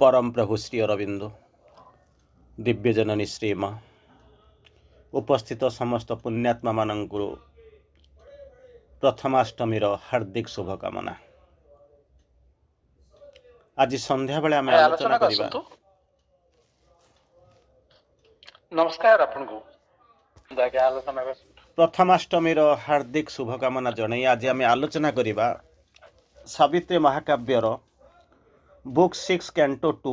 परम प्रभु श्री अरविंद दिव्य जननी श्रीमा उपस्थित समस्त पुण्यात्मा मानंकु प्रथमाष्टमीर हार्दिक शुभकामना। आज संध्या बेले आम आलोचना करिबा। नमस्कार आपनको आलोचना प्रथमाष्टमीर हार्दिक शुभकामना जणाई आज आम आलोचना करिबा सावित्री महाकाव्यर book 6 canto 2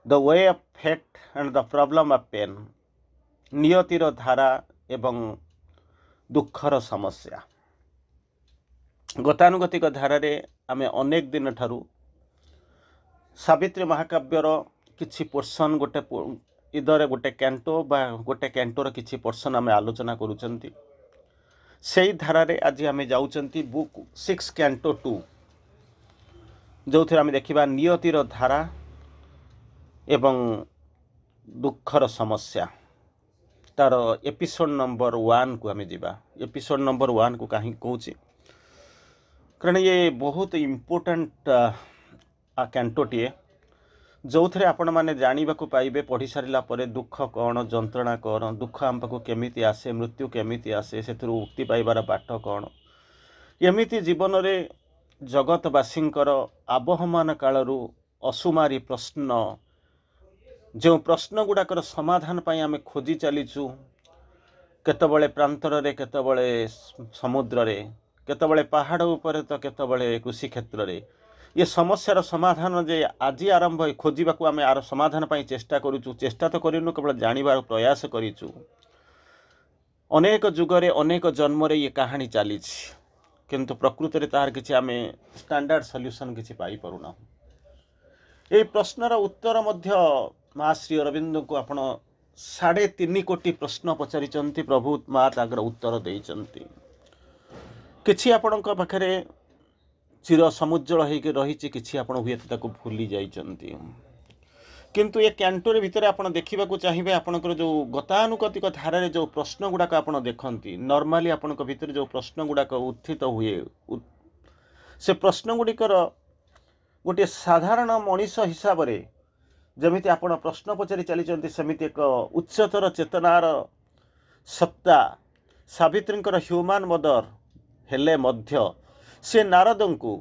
the way of fate and the problem of pain नियतिर धारा एवं दुखर समस्या। गतानुगतिक धारा रे आमे अनेक दिन ठारू सावित्री महाकाव्यर किछि पोर्शन गोटे इधर गोटे कैंटो बा गोटे कैंटोर किछि पोर्शन आमे आलोचना करूचंती। सेही धारा रे आज आमे जाउचंती बुक 6 कैंटो 2 जो थे आमे देखिबा नियतिर धारा एवं दुखर समस्या तार एपिसोड नंबर 1 को आमे जीवा। एपिसोड नंबर 1 को कहीं कहूची कारण ये बहुत इम्पोर्टेंट कैंटोटीए जो थे आपण मैंने जानवा को पाइबे पढ़ी सारा पर दुख कौन जंत्रणा कौन दुख आम पाक केमिति आसे मृत्यु केमिति आसे से मुक्ति पाइबार बाट कौन एमिति जीवन रे जगतवासींकर आबहमान कालरू असुमारी प्रश्न जो प्रश्न गुड़ाकर समाधान पाई आमे खोजी चलीचु केतबळे प्रांतर रे केतबळे समुद्र रे केतबळे पहाड़ ऊपर तो केतबळे कृषि क्षेत्र रे ये समस्यार समाधान जे आज आरंभ खोजा को आम समाधान पाई चेष्टा करूचु। चेष्टा तो करूँ केवल जानिबार प्रयास करूँ। अनेक जुगरे अनेक जन्म ये कहानी चली किंतु प्रकृति रे तार किछि आमे स्टैंडर्ड सॉल्यूशन किछि पाई परुना। ए प्रश्नर उत्तर मध्य माँ श्री अरविंद को आपण 3.5 कोटी प्रश्न पचारिचंती प्रभु माँ तागर उत्तर देइचंती। किछि आपणक पाखरे चिर समुज्जल होइके रहिछि किछि आपण हुएत ताको भूली जाइचंती किंतु ये कैंटोर भितर आपण देखिबा को चाहिबे आपणकर जो गतानुगतिक धारा रे जो प्रश्न गुडाक आपण देखंती नॉर्मली आपणक भितर जो प्रश्न गुडाक उत्थित हुए से प्रश्न गुडिकर गोटे साधारण मनीष हिसाब रे जमिति आपण प्रश्न पचारि चलीचंती सेमिति एक उच्चतर चेतनार सत्ता सावित्रींकर ह्यूमन मदर हेले मध्य से नारदं को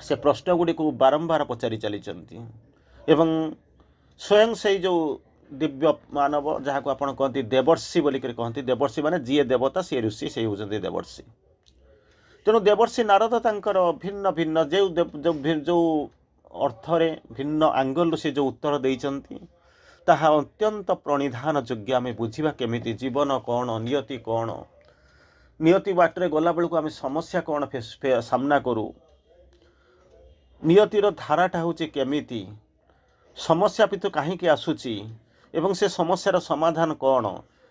से प्रश्न गुडी को बारंबार पचारि चलीचंती एवं स्वयं से जो दिव्य मानव जहाँ को आपण कहती देवर्षि बोलिक कहती देवर्षि माने जीए देवता सी ऋषि से होती देवर्षि। तेणु देवर्षि नारद तांकर भिन्न भिन्न जो अर्थरे भिन्न आंगल से जो उत्तर देइचंती ताहा अत्यंत प्रणिधान योग्य आमे बुझिबा केमिति जीवन कौन नियति कौन नियति बाटरे गला बेलू आमे समस्या कौन सामना करू नियतिर धाराटा होची केमिति समस्या पितु कहीं आसूची एवं से समस्यार समाधान कौन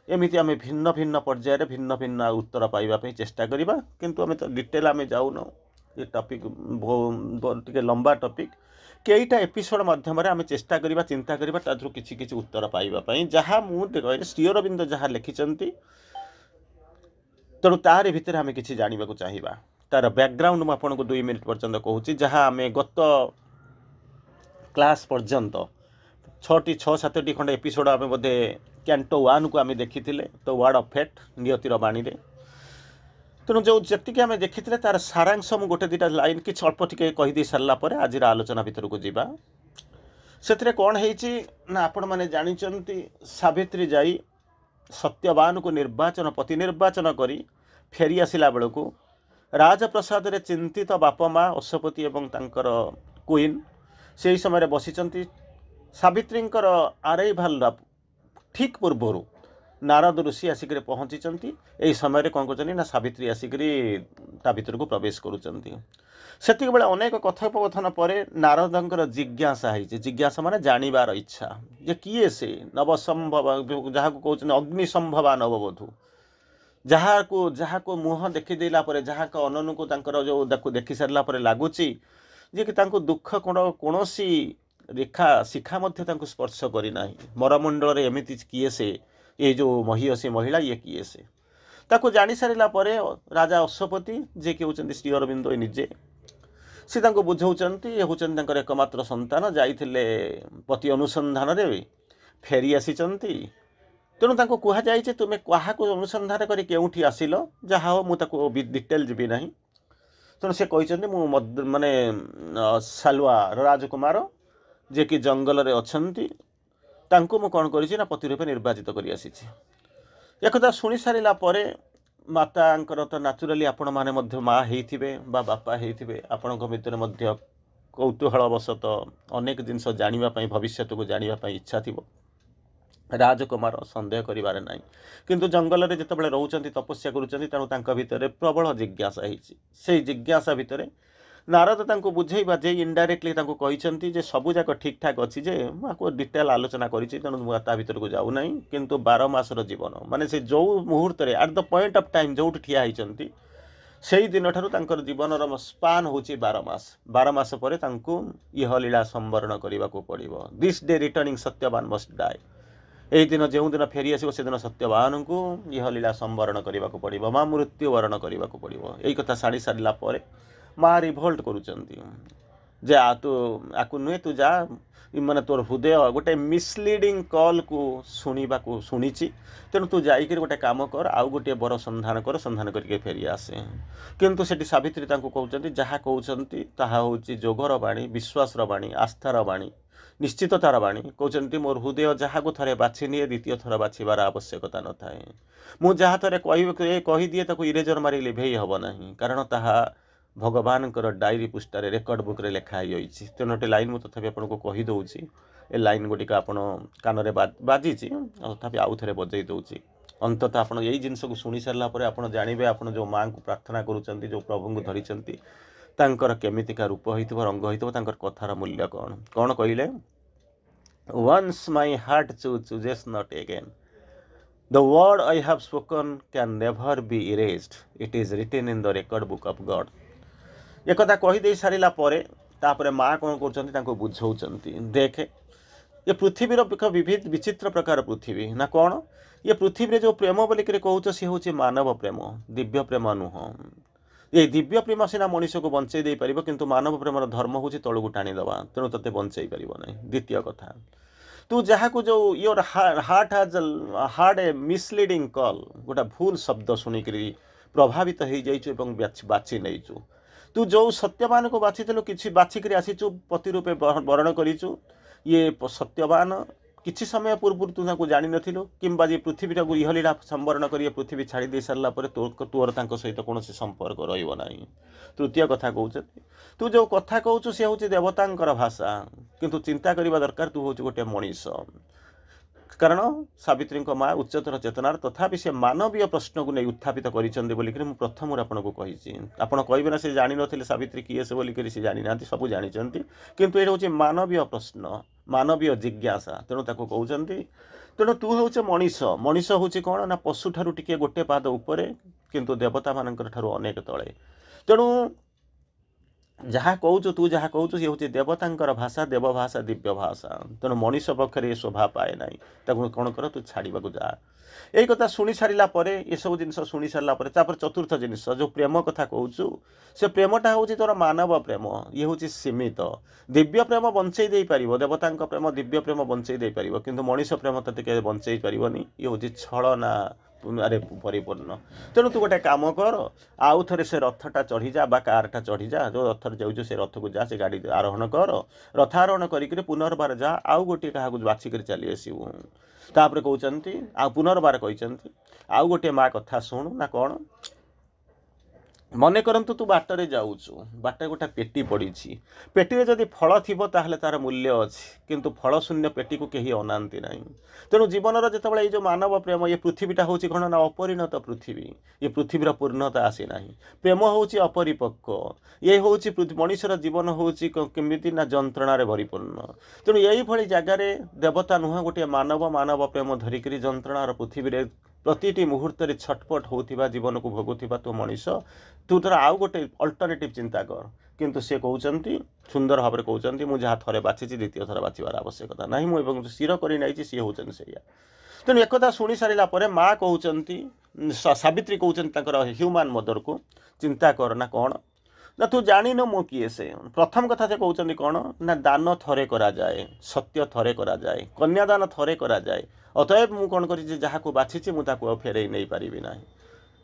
एमिति आमे भिन्न भिन्न पर्यायर भिन्न भिन्न उत्तर पाइबा चेष्टा करिबा किंतु आमे तो डिटेल आमे जाऊन ये टॉपिक टिके लंबा टॉपिक कईटा एपिसोड माध्यम आमे चेष्टा करिबा चिंता करिबा तादरु किछि किछि उत्तर पाइबा जहाँ मुझे श्री अरविंद जहाँ लिखिचंती तेणु तार भितर आमे किछि जानिबा को चाहिबा तार बैकग्राउंड मु आपनको 2 मिनिट पर्यंत कहूची जहाँ आमे गत क्लास पर्यंत 6-7 खंड एपिसोड आमे बोधे कैंटो 1 को आमे देखिथिले तो वर्ड ऑफ फेट नियतिर बाणी रे तेणु जो जतिक आमे देखिथिले तार सारांश मु गोटे दिटा लाइन कि अल्प टिके कहि दी सारला परे आज आलोचना भितर को जीवा। सेतिरे कोन हेइची ना आपण माने जानिचंती सावित्री जाई सत्यवान को निर्वाचन पति निर्वाचन करी फेरी आसिला बेलू राजप्रसाद रे चिंतित बाप माँ अश्वपति एवं तांकर क्वीन से समय बसीचंती सावित्रींकर आरइभाल ठीक पूर्वर नारद ऋषि आसिक पहुँची यही समय कौन कर ना सावित्री आसिक भितर को प्रवेश करुँच से अनेक कथोपकथन पर नारदंकर जिज्ञासा है जिज्ञासा माने जानिबार इच्छा जे किए से नवसंभव जहाँ को कहते अग्निसंभवा नववधू जहाँ को मुह देखीदेला जहाँ को अननु को जो देखी सारा लगुच जे कि दुख कौन रेखा शिखा मध्य स्पर्श करना मरमंडल एमती किए से ये जो महिषी महिला ये किए से ताको जानी सारा राजा अश्वपति जे कि होती श्री अरविंद निजे ସେ ତାଙ୍କୁ ବୁଝାଉଛନ୍ତି ଏ ହେଉଛନ୍ତି ତାଙ୍କର ଏକମାତ୍ର ସନ୍ତାନ, ଯାଇଥିଲେ ପତି ଅନୁସନ୍ଧାନରେ ଫେରି ଆସିଛନ୍ତି। ତେଣୁ ତାଙ୍କୁ କୁହାଯାଇଛି ତୁମେ କାହାକୁ ଅନୁସନ୍ଧାନ କରି କେଉଁଠି ଆସିଲ, ଯାହା ହଉ ମୁଁ ତାକୁ ଡିଟେଲ ଯିବି ନାହିଁ। ତେଣୁ ସେ କହିଛନ୍ତି ମୁଁ ମାନେ ସାଲୁଆ ରାଜକୁମାର ଯିଏକି ଜଙ୍ଗଲରେ ଅଛନ୍ତି, ତାଙ୍କୁ ମୁଁ କ'ଣ କରିଛି ନା ପତି ରୂପେ ନିର୍ବାଚିତ କରି ଆସିଛି। ଏକଥା ଶୁଣି ସାରିଲା ପରେ ମାତାଙ୍କର ତ ନ୍ୟାଚୁରାଲି ଆପଣମାନେ ମଧ୍ୟ ମା ହେଇଥିବେ ବା ବାପା ହେଇଥିବେ, ଆପଣଙ୍କ ଭିତରେ ମଧ୍ୟ କୌତୂହଳବଶତଃ ଅନେକ ଜିନିଷ ଜାଣିବା ପାଇଁ, ଭବିଷ୍ୟତକୁ ଜାଣିବା ପାଇଁ ଇଚ୍ଛା ଥିବ। ରାଜକୁମାର ସନ୍ଦେହ କରିବାରେ ନାହିଁ, କିନ୍ତୁ ଜଙ୍ଗଲରେ ଯେତେବେଳେ ରହୁଛନ୍ତି, ତପସ୍ୟା କରୁଛନ୍ତି, ତେଣୁ ତାଙ୍କ ଭିତରେ ପ୍ରବଳ ଜିଜ୍ଞାସା ହେଇଛି। ସେଇ ଜିଜ୍ଞାସା ଭିତରେ ନାରଦ ତାଙ୍କୁ ବୁଝେଇ ବାଝେଇ ଇନଡାଇରେକ୍ଟଲି ତାଙ୍କୁ କହିଛନ୍ତି ଯେ ସବୁଯାକ ଠିକ୍ଠାକ୍ ଅଛି, ଯେ ମୁଁ ଆକୁ ଡିଟେଲ ଆଲୋଚନା କରିଛି, ତେଣୁ ମୁଁ ତା ଭିତରକୁ ଯାଉନାହିଁ। କିନ୍ତୁ 12 ମାସର ଜୀବନ, ମାନେ ସେ ଯେଉଁ ମୁହୂର୍ତ୍ତରେ at the point of time ଯେଉଁଠି ଠିଆ ହେଇଛନ୍ତି, ସେଇ ଦିନଠାରୁ ତାଙ୍କର ଜୀବନର ସ୍ପାନ୍ ହେଉଛି 12 ମାସ। 12 ମାସ ପରେ ତାଙ୍କୁ ଇହଲୀଳା ସମ୍ବରଣ କରିବାକୁ ପଡ଼ିବ। This day returning Satyavan must die. ଏହି ଦିନ ଯେଉଁଦିନ ଫେରି ଆସିବ, ସେଦିନ ସତ୍ୟବାନଙ୍କୁ ଇହଲୀଳା ସମ୍ବରଣ କରିବାକୁ ପଡ଼ିବ, ମା ମୃତ୍ୟୁବରଣ କରିବାକୁ ପଡ଼ିବ। ଏଇ କଥା ଶୁଣି ସାରିଲା ପରେ ମା ରିଭୋଲ୍ଟ କରୁଛନ୍ତି ଯେ ତୁ ଆକୁ ନୁହେଁ, ତୁ ଯା, ମାନେ ତୋର ହୃଦୟ ଗୋଟେ ମିସଲିଡ଼ିଂ କଲ୍କୁ ଶୁଣିଛି, ତେଣୁ ତୁ ଯାଇକରି ଗୋଟେ କାମ କର, ଆଉ ଗୋଟିଏ ବର ସନ୍ଧାନ କର, ସନ୍ଧାନ କରିକି ଫେରି ଆସେ। କିନ୍ତୁ ସେଠି ସାବିତ୍ରୀ ତାଙ୍କୁ କହୁଛନ୍ତି ଯାହା କହୁଛନ୍ତି ତାହା ହେଉଛି ଯୋଗର ବାଣୀ, ବିଶ୍ୱାସର ବାଣୀ, ଆସ୍ଥାର ବାଣୀ, ନିଶ୍ଚିତତାର ବାଣୀ। କହୁଛନ୍ତି ମୋର ହୃଦୟ ଯାହାକୁ ଥରେ ବାଛି ନିଏ, ଦ୍ୱିତୀୟ ଥର ବାଛିବାର ଆବଶ୍ୟକତା ନଥାଏ। ମୁଁ ଯାହା ଥରେ କହିଦିଏ ତାକୁ ଇରେଜର ମାରି ଲିଭେଇ ହେବ ନାହିଁ, କାରଣ ତାହା ଭଗବାନଙ୍କର ଡାଏରୀ ପୃଷ୍ଠାରେ, ରେକର୍ଡ ବୁକ୍ରେ ଲେଖା ହେଇଯାଇଛି। ତେଣୋଟି ଲାଇନ୍ ମୁଁ ତଥାପି ଆପଣଙ୍କୁ କହିଦେଉଛି। ଏ ଲାଇନ୍ ଗୁଡ଼ିକ ଆପଣ କାନରେ ବାଜିଛି, ତଥାପି ଆଉ ଥରେ ବଜେଇ ଦେଉଛି। ଅନ୍ତତଃ ଆପଣ ଏଇ ଜିନିଷକୁ ଶୁଣି ସାରିଲା ପରେ ଆପଣ ଜାଣିବେ, ଆପଣ ଯେଉଁ ମାଆଙ୍କୁ ପ୍ରାର୍ଥନା କରୁଛନ୍ତି, ଯେଉଁ ପ୍ରଭୁଙ୍କୁ ଧରିଛନ୍ତି, ତାଙ୍କର କେମିତିକା ରୂପ ହେଇଥିବ, ରଙ୍ଗ ହେଇଥିବ, ତାଙ୍କର କଥାର ମୂଲ୍ୟ କ'ଣ। କ'ଣ କହିଲେ? Once my heart chooses not again. The word I have spoken can never be erased. It is written in the record book of God. एकथा कहीदे सारा पर तापर माँ कौन कर बुझाऊँच, देखे ये पृथ्वीर विविध विचित्र प्रकार पृथ्वी ना कौन, ये पृथ्वी जो प्रेम बोलिक कहूच सी हूँ मानव प्रेम, दिव्य प्रेम नुह। ये दिव्य प्रेम सीना मनीष को बंचई दे पार, किंतु मानव प्रेमर धर्म हूँ तलू टाणीदवा, तेणु ते बंचई पार ना। द्वितीय कथा, तू जहाँ को जो योर हार्ट हाज हार्ड ए मिसलीडिंग कॉल, गोटा भूल शब्द शुणिक प्रभावित हो जाइचु बाछि नहींचु। तू जो सत्यवान को बाछिलु, कि बाछिक आसीचु, पति रूपे वर्ण करिचु। ये सत्यवान किछि समय पूर्व तू ताको जानि नथिलु, किंबा जे पृथ्वीटा को इहलीला संवरण करी पृथ्वी छाड़ी दे सारला पर तोर तांको सहित कौनसी संपर्क रहिबो नाही। तृतीय कथा कहउछ, तू जो कथा कहउछ से होची देवतांकर भाषा, किंतु चिंता करिबा दरकार तू होची गोटे मनीष। कारण सावित्री माँ उच्चतर चेतनार, तथापि से मानवीय प्रश्न को नहीं उत्थापित करिसेंती बोलिकरी मु प्रथम आपको कही। आपण कहबे ना से जानि नथिले सावित्री किए से बोलिकरी से जानि नांती, सब जानिचंती, किंतु एटा होची मानवीय प्रश्न, मानवीय जिज्ञासा, तेणु ताको कहउचंती। तेणु तू होच मनीष। मनीष होची कौन ना पशु ठारू टिके गोटे पाद उपरे, किंतु देवता मानकर ठारू अनेक तले। तेणु जहाँ कहूँ तू जहाँ कहूँ सी हूँ देवतांकर भाषा, देव भाषा, दिव्य भाषा। तेणु मनीष पक्षर ये शोभा पाए ना, ताको कौन कर तू छाड़ा जा। यही कथा शुणी सारा ये सब जिन शुणी सारापर चतुर्थ जिनस जो प्रेम कथा कहूँ, से प्रेमटा हूँ तोर मानव प्रेम, ये हूँ सीमित। दिव्य प्रेम बंचई दे पार, देवता प्रेम दिव्य प्रेम बंचई दे पार, किंतु मनीष प्रेम ते बंचई पारनी। ये हूँ छलना अरे परिपूर्ण। तेणु तू गोटे काम कर, आउ थे से रथटा चढ़ी जा, कारटा चढ़ी जा, जो रथ जाऊँ से रथ को जा, से गाड़ी आरोहण कर, रथारोहण कर पुनर्बार जा, आउ गोटे क्या बाछिक चली आसबू। तापर कहते आ पुनर्बार कहते आउ गोटे माँ कथा शुणु ना कौन। मन करंतु तू बाटरे जाऊचु, बाटे गोटे पेटी पड़ी, पेटी जदि फल थी ताहले तार मूल्य अच्छी, किंतु फल शून्य पेटी को कहीं अनाती ना। तेणु जीवन जिते जो मानव प्रेम, ये पृथ्वीटा हूँ कौन ना अपरिणत पृथ्वी, ये पृथ्वीर पूर्णता आसी ना। प्रेम हूँ अपरिपक्व, ये हूँ मनीषर जीवन हूँ केमिति ना जंत्रणार परिपूर्ण। तेणु यही भली जगार देवता नुह, गोटे मानव मानव प्रेम धरिक जंत्रणार पृथ्वी प्रतिटी मुहूर्त छटपट होता जीवन को भोगुवा तो मनीष, तू तर आउ गोटे अल्टरनेटिव चिंता कर। किंतु से कहते सुंदर भाव में कहते मुझे जहाँ थे बाछी द्वितीय थर बाछिबार आवश्यकता ना, मुझे स्थिर कर सी हूँ से। तेणु एक शुणी सारापर माँ कहते, सावित्री कहते ह्यूमान मदर को चिंता कर ना कौन। ना तू जानी न मु किए से प्रथम कथा से कहते कौन ना दान थरे करा जाए सत्य थरे करा जाए कन्यादान थरे करा जाए अतएव मु कौन कर जहाँ को बाछी मुझे फेरई नहीं पारि ना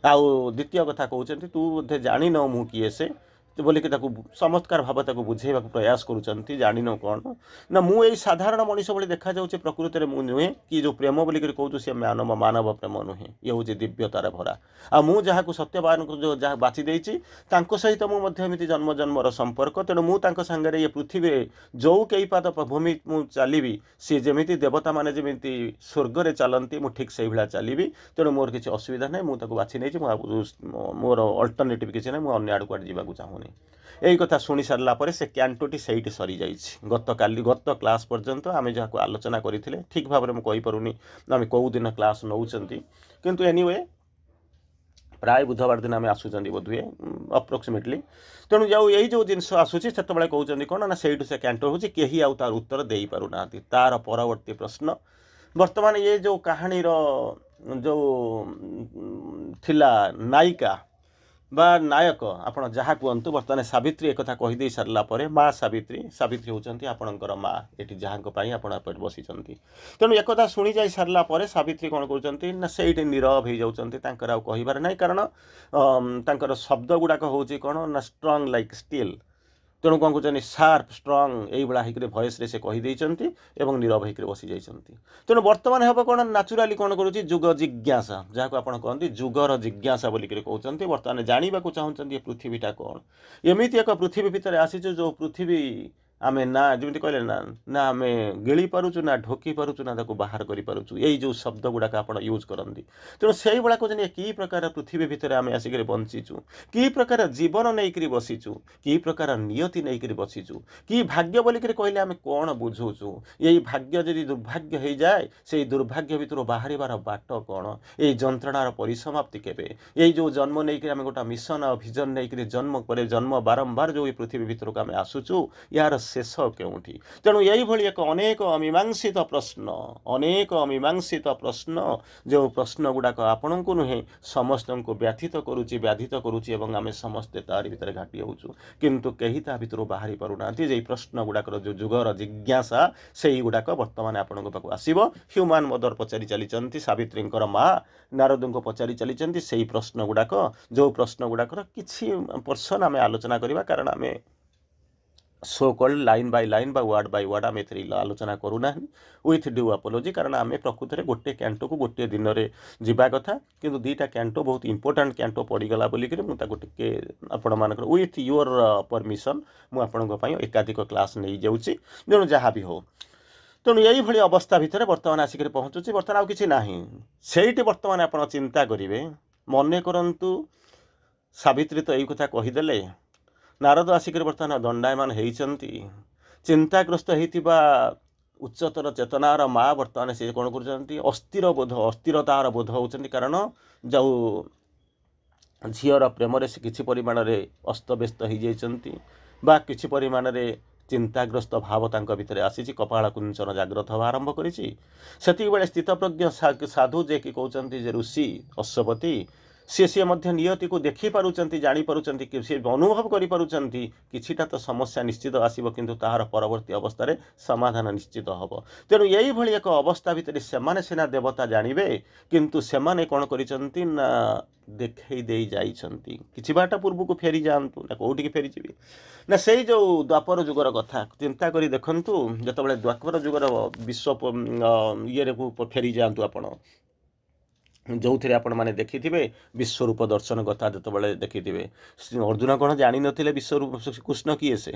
आउ द्वितीय कथा कहते तू बोधे जानी न मु किए से बोलिकी चमत्कार भाव बुझेवा प्रयास करुँच जान कौन ना मुझे साधारण मनीष भाई देखा जाऊँगी प्रकृति में नुहे कि जो प्रेम बोलिक कहूँ सी मानव मानव प्रेम नुहे ये हूँ दिव्यतार भरा आ मु जहाँ को सत्यवान को जो जहाँ बाछि देछि तांको सहित मुझे जन्म जन्मर संपर्क तेणु मुझे सांगे ये पृथ्वी जो कई पाद भूमि मु चलिबी सी जमी देवता मैंने जमी स्वर्ग में चलती मुझे ठीक से भाया चलिबी तेणु मोर किसी असुविधा ना मुझे बाछि नहीं मोर अल्टरनेटिव किसी ना मुझे आड़ कुआड़ जावाक चाहूनी यही कथा शुणी सारा पर से कैंटोटी सही सरी जाइए गत क्लास पर्यंत आम जहाँ को आलोचना करते ठीक भाव में मुझे कहीपरूनी आम कौ दिन क्लास नौ किंतु एनीवे प्राय बुधवार दिन आम आसुँच बोधुए अप्रोक्सीमेटली तेणु जाऊ यही जो जिनस आसूसी से कहते कौन ना से कैंटो हूँ कहीं आउ तार उत्तर दे पार ना तार परवर्ती प्रश्न बर्तमान ये जो कहानी जो थिला नायिका बा नायक आप जहाँ कहतु बर्तमान सावित्री एक कहीदे सारापर माँ सावित्री सावित्री होती आपणकर माँ ये जहाँ आप बसी तेणु एक शुणी जा सारापर सावित्री कौन कर से नीरव हो जाती कहबार ना कारण शब्द गुड़ाक हूँ कौन ना स्ट्रंग लाइक स्टील तेणु कौन कहते शार्प स्ट्रंग यही भयस से कहीदे नीरव होकर बसी जाती तेणु बर्तमान हम कौन नाचुराली कौन करुँच जुग जिज्ञासा जहाँ को आप कहते जुगर जिज्ञासा बोलिक कहते बर्तमान जानवा चाहते पृथ्वीटा कौन एमती एक पृथ्वी भितर आसीचु जो पृथ्वी आमे ना जमी कहले ना आम गिली पारुचु ना ढोकी पारुचु ना बाहर करूँ यही जो शब्द गुड़ाक आप यूज करती तेणु से भाया कहते कि प्रकार पृथ्वी भितर आम आसिक बंचीचु कि प्रकार जीवन नहीं बसीचु कि प्रकार नियति नहीं बसीचु कि भाग्य बोलिक कहले आम कौन बुझुचु यही भाग्य जदि दुर्भाग्य हो जाए से दुर्भाग्य भितर बाहर बाट कौन ये जंत्रणार परिसमाप्ति केबे यही जो जन्म नहीं आम गोटा मिशन आ भिजन नहीं जन्म पर जन्म बारंबार जो पृथ्वी भितर को आम आसुचु यार शेष केउठी तेणु यही भली एक अनेक अमीमांसित प्रश्न जो प्रश्न गुड़ाक आपण को नुहे समस्त को व्याथित करुच्ची एवं आम समस्ते तारी भितर घाटी होचु किंतु कहीं ता भितर बाहरी पारुना जे प्रश्न गुड़ाक जो जुगर जिज्ञासा से गुड़ाक बर्तमान आपण पाक आसब ह्यूमान मदर पचारि चली सावित्री माँ नारद को पचारि चली से प्रश्न गुड़ाक जो प्रश्न गुड़ाकर किसी पर्सन आम आलोचना करवा कारण आम so called line by line बा वर्ड बाय वर्ड आम ए आलोचना करूना विथ ड्यू अपोलोजी कारण आम प्रकृत में गोटे कैंटो को गोटे दिन में जावा कथा किंतु दुईटा कैंटो बहुत इंपोर्टाट कैंटो पड़गला बोलिक मुझे आपण मानक विथ योर परमिशन मुझे एकाधिक क्लास नहीं जाऊँगी तेणु जहाँ भी हो तेणु यही भली अवस्था भितर बर्तमान आसिक पहुँचुची बर्तमान आउ किछि नाही सेठी बर्तमान आप चिंता करेंगे मन करंतु सावित्री तो यही कथा कहीदेले नारद आसिक बर्तमान दंडायमान होती चिंताग्रस्त होता उच्चतर चेतनार माँ बर्तमान से कौन कर अस्थिर बोध अस्थिरतार बोध होती कारण जो झीर प्रेम से किसी परिमाण अस्तव्यस्त हो जाती बा किसी परिमाण चिंताग्रस्त भाव तांको भितर आसी कपाल कुंचन जाग्रत हवा आरंभ करिछि सेति बेले स्थितप्रज्ञ साधु जे कि कहउचंती जे ऋषि अश्वपति सी नियति को देखी पारुचंती जानी पारुचंती कि सी अनुभव करि पारुचंती किछिटा तो समस्या निश्चित आसीबो किंतु ताहार परवर्ती अवस्था रे समाधान निश्चित हबो तेणु यही भली एक अवस्था भितर सेमाने सेना देवता जानिबे किंतु सेमाने कोन करिचंती ना देखई दे जाइछंती किछि बाटा पूर्व को फेरी जांतु ना कोठी के फेरी जीवी ना सेई जो द्वापर जुगर कथा चिंता करी देखंतु जतबेले द्वापर जुगर विश्व ये को फेरी जांतु आपण जो थे आपण मैंने देखी विश्वरूप दर्शन कथा जो देखी अर्जुन कौन जानी नथिले विश्वरूप कृष्ण किए से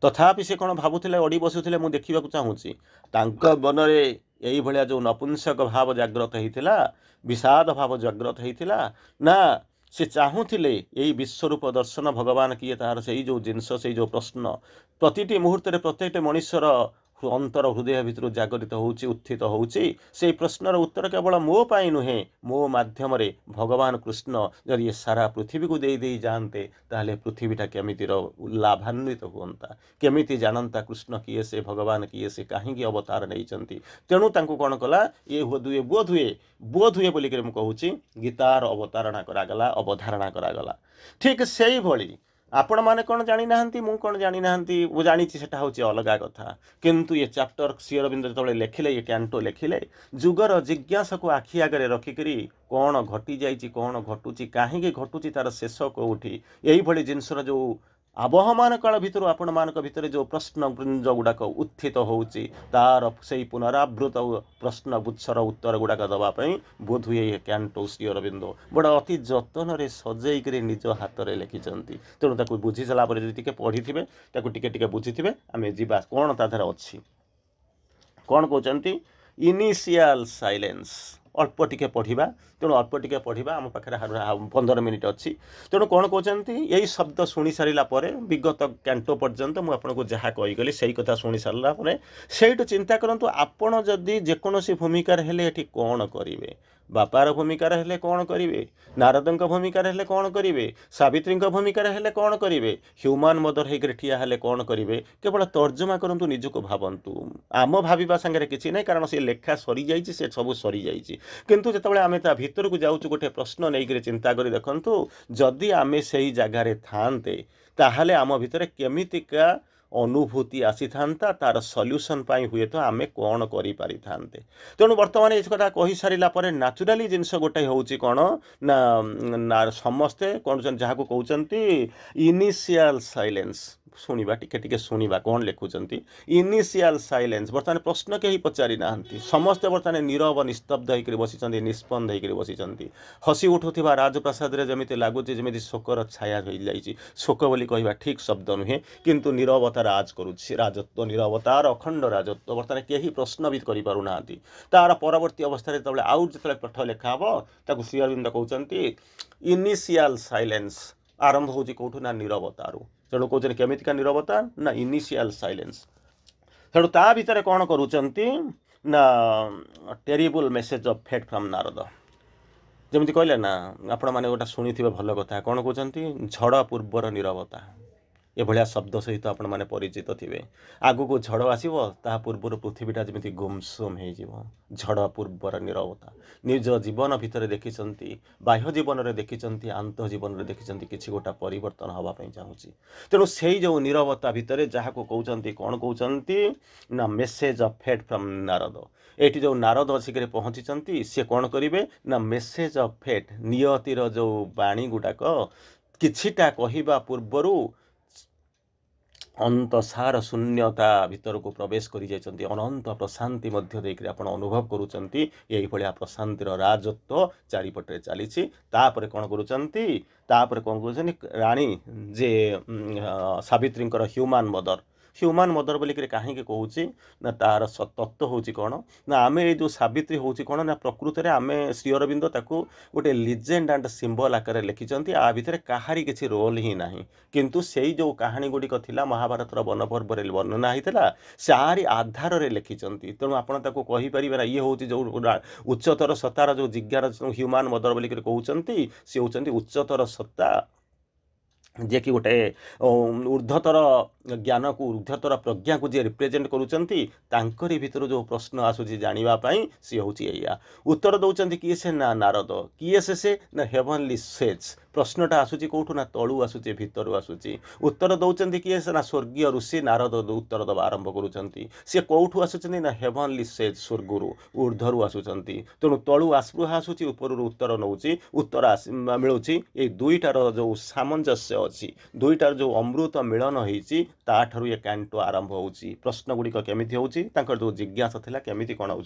तथापि से कौन भावुले अड़ी बसुले मुझे देखा चाहूँगी मन में यही भाया जो नपुंसक भाव जाग्रत होता विषाद भाव जाग्रत होता ना से चाहूले यही विश्वरूप दर्शन भगवान किए तार से जो जिनस से जो प्रश्न प्रतिटी मुहूर्त प्रत्येक मनुष्यर अंतर हृदय भितर जागरित होउची उत्थित होउची से प्रश्नर उत्तर केवल मो पाई नुहे मो माध्यम रे भगवान कृष्ण जदि ये सारा पृथ्वी को दे जाते ताहले पृथ्वीटा केमिति लाभान्वित हुअंता केमिति जानता कृष्ण किए से भगवान किए से कहीं अवतार नहीं तेणु तांको कौन कला ये बोध हुए बोलिक कहूँ गीतार अवतारणा करागला अवधारणा करागला ठीक से ही भली आपण माने कौन जानी नाहंती मु कौन जानी नाहंती वो जानी सेटा होची अलगा कथा किंतु ये चैप्टर श्री अरविंद जो लिखिले ये कैंटो लिखिले जुगर जिज्ञासा को आखि आगे रखिकरी कौन घटी जाइए कौन घटुची कहीं घटुची तार शेष कौटी यही भली जिनसर जो आबहमान काल भितर आपण मान भितर जो प्रश्न गुंज गुड़ाक उत्थित होउची तार से पुनरावृत प्रश्न गुच्छर उत्तर गुड़ाक दवाई बोध हुए ये कैंटो श्री अरविंद बड़ अति जतन रे सजेक निज हाथ में लिखिंट तेणु ताक बुझी सारा टे पढ़ी टे बुझी आम जा कौन तार अच्छी कौन कहते इनिशियल साइलेंस अल्प टिके पढ़ा तेणु अल्प टिके पढ़ा आम पाखे 15 मिनिट अच्छी तेणु कौन कहते यही शब्द शुणी सारा विगत कैंटो पर्यंत मुझे जहाँ कहीगली से कथा शुणी सारापर से चिंता करूँ आपण जदि जेकोसी भूमिकार हेले कौन करेंगे बापार भूमिकार हेले कौन करेंगे नारदों भूमिकार हेले कौन करेंगे सावित्री भूमिकार हेले कौन करेंगे ह्यूमान मदर होकर ठिया हेले कौन करेंगे केवल तर्जमा करूँ निजक भावतु आम भाविबा सांगे किसी ना कारण से लेखा सरी जाइए से सब सरी जाइए किंतु जितेबाला आम ता भितर को जाऊँ गोटे प्रश्न नहीं चिंता कर देखु जदि आम से जगार थांते ताहले आम भितर केमितिका अनुभूति आसी था तार सल्यूशन पाई हुए तो आम कौन करी पारि थांते तेणु बर्तमान ये कथा कही सारा न्याचुराली जिनस गोटे हूँ कौन ना समस्ते कौन जहाँ को कहते इनिशियल साइलेंस शुणा टिके शुणा कौन लिखुंट इनिशियल साइलेंस बर्तमान प्रश्न कहीं पचारि ना समस्ते बर्तमान नीरव निस्तब्ध होकर बसी निष्पन्द होकर बसी हसी उठुवा राजप्रासाद जमी लगुच जमी शोकर छाया हो जाए शोक बोली कहवा ठीक शब्द नुहे किंतु नीरवता राज करुच्छी राजत्व नीरवतार अखंड राजत्व बर्तमान कहीं प्रश्न भी करना तार परवर्ती अवस्था जो आउ जो पाठ लिखा हे श्री अरविंद कहते इनिशियल साइलेंस आरंभ होची कौटू ना नीरवतारू तेणु कहते केमितिका नीरवता ना इनिशियल साइलेंस तेणु ता भितर कौन करुचंती ना terrible message of fate from Narad जमी कहले ना आपण मैंने गोटा शुणी भल कथा कौन कहते झड़ पूर्वर नीरवता एभलिया शब्द सहित आपण मैंने परिचित थे आगु को झड़ आसो ता पूर्वर पृथ्वीटा जमी गुमसुम हो झड़ पूर्वर नीरवता निज जीवन भितर देखी बाह्य जीवन में देखी आंत जीवन में देखी किसी गोटा परिवर्तन हाँपाई चाहूँगी तेणु से जो नीरवता भितर जहाँ को कहते कौन कहते ना message of fate from Narad ये जो नारद आसिक पहुँची सी कौन करेंगे ना मेसेज ऑफ फेट नियतिर जो बाणी गुड़ाक किछिटा कहवा पूर्वर अंतसार शून्यता भीतर को प्रवेश कर अनंत प्रशांति मध्य देकर आपण अनुभव करुँच यही भाया प्रशांतिर राजत्व चारिपटे चली कौन करुँच कौन कर राणी जे सावित्री ह्यूमान मदर बोलिक कहीं कहूँ ना तार तत्व हूँ कौन ना आम ये जो सावित्री हूँ कौन ना प्रकृत में आम श्री अरविंद ताकू गोटे लिजेंड एंड सिंबल आकार लिखिंट आ भितर कहारी किसी रोल ही ना किंतु से जो कहानी गुड़िक थिला महाभारतर वन पर्व वर्णना होता सारी आधार में लिखिंट तेणु आपड़ कहीपर ना ये हूँ जो उच्चतर सत्तार जो जिज्ञार ह्यूमान मदर बोलिक कहते सी हूँ उच्चतर सत्ता जे कि गोटे ऊर्ध्वतर ज्ञान को ऊर्ध्वतर प्रज्ञा को जी रिप्रेजेंट करुँच भितर जो प्रश्न आसूँ जानापी सी हूँ या उत्तर दौरान किए से ना नारद किए से ना हेवनली सेज प्रश्नटा आसूँ कौटू ना तलू आसूँ भितर आसूँ उत्तर दौरान किए से ना स्वर्गीय ऋषि नारद उत्तर दबा आरंभ करुँच सी कौटू आसूँ ना हेवनली सेज स्वर्गु ऊर्ध्वरु आसूँ तेणु तलू आस्पृहा आसूँ ऊपर उत्तर नौ उत्तर मिलूँ ये दुईटार जो सामंजस्य अच्छी दुईटार जो अमृत मिलन होती ताठू ये कैंटो आरंभ हो प्रश्न गुड़िक केमिति होची जो जिज्ञासा थिला केमिति कौन हो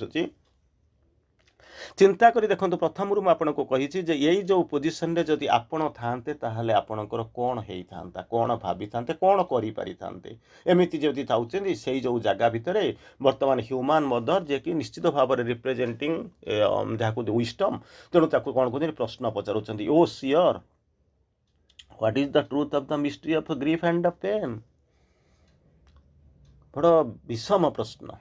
चिंता करी देखो प्रथम रू आपको कही यही जो पोजिशन रे जदि आपण थांते ताहले आपणकर कौन होता कौन भाभी था कौन करें एमती जदि थाउचे से जो जगह भितर बर्तमान ह्यूमान मदर जे कि निश्चित भाव में रिप्रेजेंटिंग जहाँ विस्डम तेणु ताकू कौन कहते प्रश्न पचारुंट O seer what is the truth of the mystery of grief and the pain बड़ विषम प्रश्न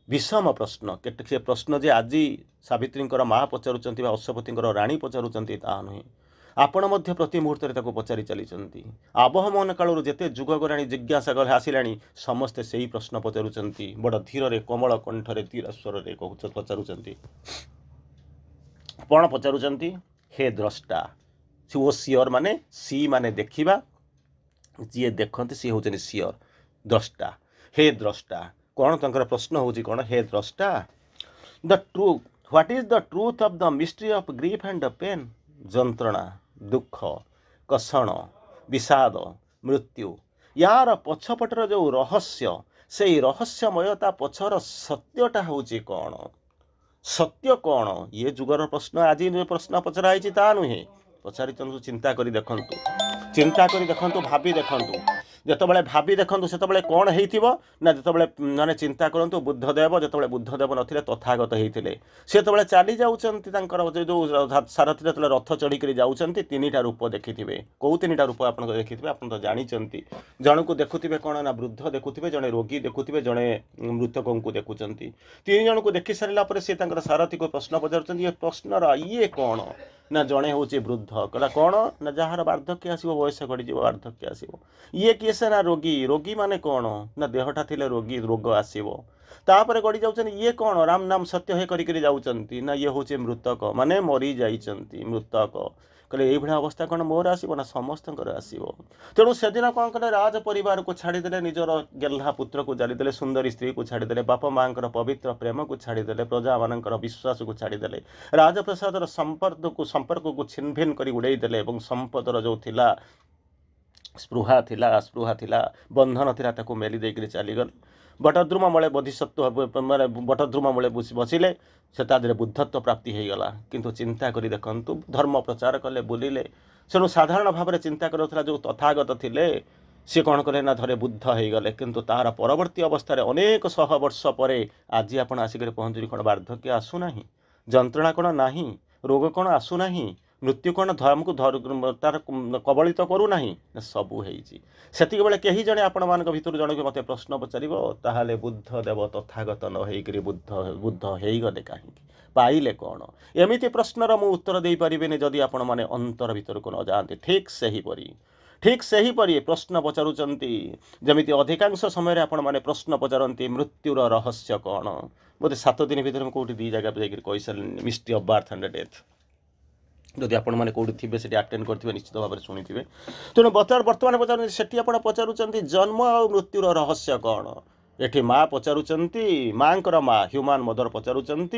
से प्रश्न जे आज सावित्री माँ पचारुंट अश्वपति राणी पचारुंट ता नुहे आपण मध्य प्रति मुहूर्त में पचारि चली आबहमान कालू जिते जुग गलाणी जिज्ञासा आसला समस्ते से ही प्रश्न पचारुंट बड़ धीरे कोमल कंठरे धीर स्वर से पचारुंट कौन पचारुंट हे द्रष्टा ओ सियर माने सी माने देखिबा जी देखते सी हूँ सियर द्रष्टा हे द्रष्टा कौन तर प्रश्न हूँ कौन हे द्रष्टा the truth what is the truth of the mystery of grief and pain जंत्रणा दुख कषण विषाद मृत्यु यार पछपटर जो रहस्य से रहस्यमयता पछर सत्यटा हूँ कौन सत्य कौन ये जुगर प्रश्न आज जो प्रश्न पचराई ता नुहे पचारि चिंता करी देखंतु चिंता करी देखंतु भाभी देखंतु जितेबाला भाभी देखंतु से कौन होइथिबो ना जितेबाला माने चिंता करंतु बुद्धदेव जितेबाला बुद्धदेव नथिले तथागत होइथिले से तबले चली जाउचंती तांकर जो सारथी जतले रथ चढ़ी करी जाउचंती तीनिटा रूप देखिथिबे को तीनिटा रूप आपन देखिथिबे आपन तो जानिचंती जनकु देखुथिबे कोन ना वृद्ध देखुथिबे जणे रोगी देखुथिबे जणे मृतकंकु देखुचंती तीन जनकु देखि सारिला परे से तांकर सारथी को प्रश्न पचारुचंती ये प्रश्नर ये कौन ना जड़े हूँ वृद्ध कहला कौन ना जार वार्धक्य आसो बयस गड़ी वार्धक्य आसो ये किए से ना रोगी रोगी माने कौन ना देहटा थिले रोगी रोग आसो तापर गड़ी जाऊँ ये कौन राम नाम सत्य हे करी जाऊँच ना ये हूँ मृतक माने मरी जाइछंती मृतक कहले ये अवस्था कौन मोर आसो ना समस्त आसो तेणु से दिन कौन कले राज परिवार को छाड़ीदे निजर गेल्हा पुत्र को जालीदे सुंदरी स्त्री को छाड़ीदे बापा माँ पवित्र प्रेम को छाड़ीदे प्रजा मान विश्वास को छाड़ीदे राजप्रसादर संपर्क को छिन्न भिन्न कर उड़ेदेले संपदर जो थिला स्पृहा थिला बंधन थिला ताको मेली देकर चलीगले बटद्रुम मूले बोधिसत्व माने बटद्रुम मूले बसिले से तादरे बुद्धत्व प्राप्ति हो गला किंतु चिंता करी देखंतु धर्म प्रचार कले बुलिले सेणु साधारण भाव में चिंता करुला जो तथागत थिले सी कौन कले ना धरे बुद्ध हो गले किंतु तार परवर्ती अवस्था अनेक शह वर्ष पर आज आप आसिक पहुँचुरी कौन वार्धक्य आसुना जंत्रणा कौन ना रोग कौन आसुना मृत्यु कौन धर्मको तार कबलित करूना सबू से बेले कहीं जड़े आपण मान भर जन मत प्रश्न पचार ताहले बुद्ध देव तथागत न होकर बुद्ध हो गले कहीं पाइले कौन एमती प्रश्नर मु उत्तर दे पारिनी जदि आपण मैंने अंतर भीतर को न जाते ठीक से ही प्रश्न पचारुंट जमी अधिकांश समय आपण मैंने प्रश्न पचारती मृत्युर रहस्य कौन बोधे 7 दिन भर कौटी 2 जगह जाकर कही सारे mystery of birth and death जदि आपण मैंने कौटी थे से आटेड करेंगे निश्चित भाव में शुणिथे तेणु बर्तमान पचार से पचारुंट जन्म और मृत्युर रहस्य कौन एठी माँ पचारुंट माँ माँ ह्यूमान मदर पचारुंट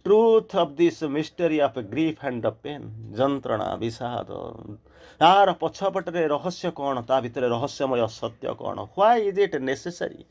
truth of this mystery of grief and pain जंत्रणा विषाद यार पछपटे रहस्य कौन ता भितर रहस्यमय सत्य कौन व्हाई इज इट नेसेसरी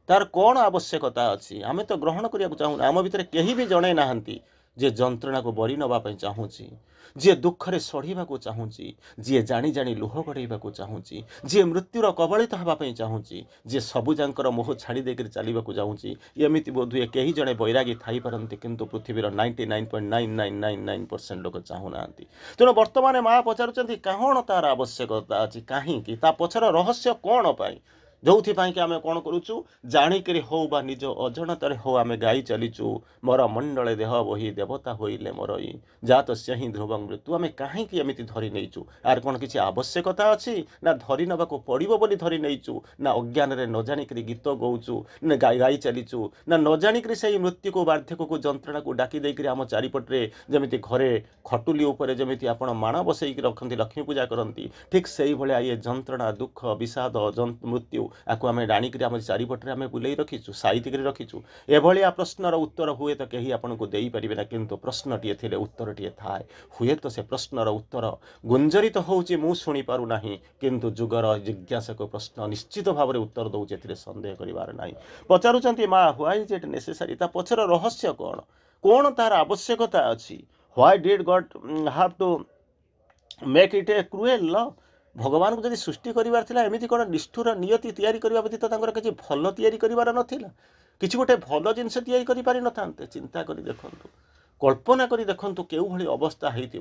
तार कौन आवश्यकता अच्छी आम तो ग्रहण करने चाहूना आम भितर कहीं भी जड़े नहांती जे जंत्रणा को बरी नवाई चाहूँगी जी दुखरे सढ़ा चाहूँगी जी जानी जानी लुह गड़ेवा चाहूँगी जी मृत्युर कबलित होगापी चाहूँगी जी सबुजाकर मोह छाड़ी देकर चलने चाहूँगी एमती बोधुए कहीं जड़े बैरागी थी पारती किंतु पृथ्वीर 99.9999% लोक चाहूना तेणु बर्तमान माँ पचारुंट कौन तार आवश्यकता अच्छी कहीं पछर रहस्य कौन पाई जो कि आम कौन करुचु जाणिक हो बा निज अजणतार हो आम गाई चलीचु मोर मंडले देह बही देवता होइले मोरई जात से ही ध्रुव मृत्यु आम कहीं एमती धरी नहींचु आर कौन किसी आवश्यकता अच्छी ना धरी नवाक पड़ो बोली धरी नहींचु ना अज्ञान न जाणिक गीत गौचु ना गाई चलीचु ना न जाणिक से मृत्यु को वार्धक्य को जंत्रणा को डाकी देकर आम चारिपटे जमी घरे खटुली उपर जमी आप माण बसई रखती लक्ष्मी पूजा करती ठीक से ही ये जंत्रणा दुख विषाद मृत्यु आपको आम राणिक आम चारिपटे आम बुले रखीचु साइतिक रखीचु एभलिया प्रश्नर उत्तर हुए तो कहीं आपको देपारे ना किंतु प्रश्नटीए थे उत्तरटीए थाए हुए तो से प्रश्नर उत्तर गुंजरित होउची मु शुणी पारु नाही किंतु जुगर जिज्ञासक प्रश्न निश्चित भाव में उत्तर दौचे एथिरे संदेह करिवार नाही पचारुचंती माँ व्हाई इज इट नेसेसरी ता पछर रहस्य कौन कौन तार आवश्यकता अच्छी why did God have to make it a cruel law भगवान को जब सृष्टि करार था एमती कौन निष्ठुर नियति तैयारी करने व्यतीत किसी भल तैयारी करार नाला किसी गोटे भल जिनस तैयारी करें न था चिंता कर देखु कल्पना कर देखु क्यों भली अवस्था होते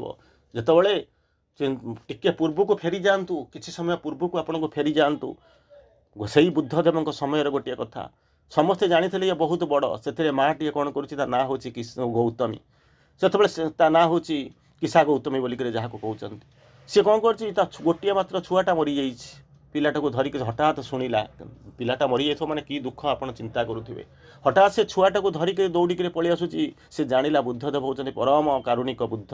टिके पूर्व को फेरी जातु किसी समय पूर्व को आपन को फेरी जातु से बुद्धदेव समय गोटे कथा समस्ते जानी ये बहुत बड़ से माँटे कौन कर ना हूँ गौतमी से ना हूँ किसा गौतमी बोलिक जहाँ को कहते सी कौन कर गोटे मात्र छुआटा मरी जाइए ପିଲାଟାକୁ ଧରିକି ହଠାତ୍ ଶୁଣିଲା ପିଲାଟା ମରିଯାଇଥିବ ମାନେ କି ଦୁଃଖ ଆପଣ ଚିନ୍ତା କରୁଥିବେ। ହଠାତ୍ ସେ ଛୁଆଟାକୁ ଧରିକି ଦୌଡ଼ିକିରି ପଳେଇ ଆସୁଛି। ସେ ଜାଣିଲା ବୁଦ୍ଧଦେବ ହେଉଛନ୍ତି ପରମ କାରୁଣିକ ବୁଦ୍ଧ।